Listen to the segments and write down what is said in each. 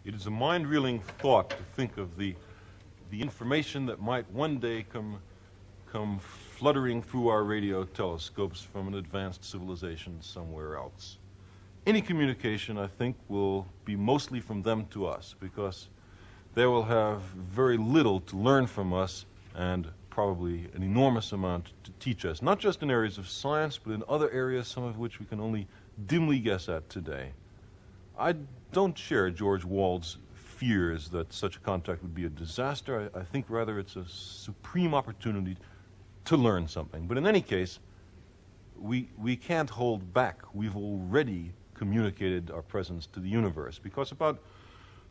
It is a mind-reeling thought to think of the information that might one day come fluttering through our radio telescopes from an advanced civilization somewhere else. Any communication, I think, will be mostly from them to us, because they will have very little to learn from us and probably an enormous amount to teach us, not just in areas of science, but in other areas, some of which we can only dimly guess at today. I don't share George Wald's fears that such a contact would be a disaster. I think rather it's a supreme opportunity to learn something. But in any case, we can't hold back. We've already communicated our presence to the universe, because about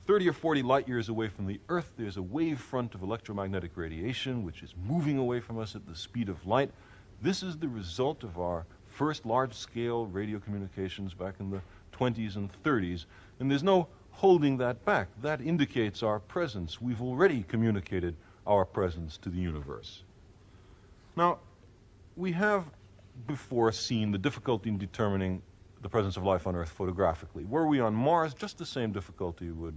30 or 40 light years away from the Earth, there's a wave front of electromagnetic radiation which is moving away from us at the speed of light. This is the result of our first large-scale radio communications back in the 20s and 30s, and there's no holding that back. That indicates our presence. We've already communicated our presence to the universe. Now, we have before seen the difficulty in determining the presence of life on Earth photographically. Were we on Mars, just the same difficulty would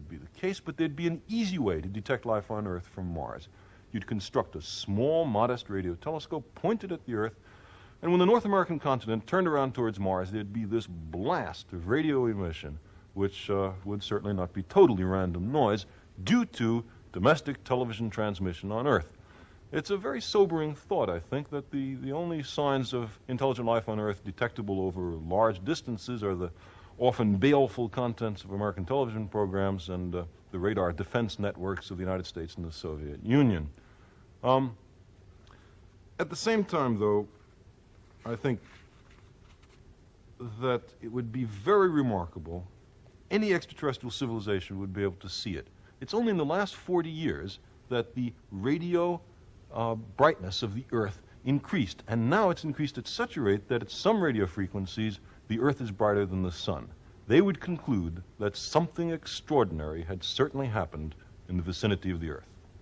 be the case, but there'd be an easy way to detect life on Earth from Mars. You'd construct a small, modest radio telescope pointed at the Earth, and when the North American continent turned around towards Mars, there'd be this blast of radio emission, which would certainly not be totally random noise, due to domestic television transmission on Earth. It's a very sobering thought, I think, that the only signs of intelligent life on Earth detectable over large distances are the often baleful contents of American television programs and the radar defense networks of the United States and the Soviet Union. At the same time, though, I think that it would be very remarkable. Any extraterrestrial civilization would be able to see it. It's only in the last 40 years that the radio brightness of the Earth increased, and now it's increased at such a rate that at some radio frequencies the Earth is brighter than the sun. They would conclude that something extraordinary had certainly happened in the vicinity of the Earth.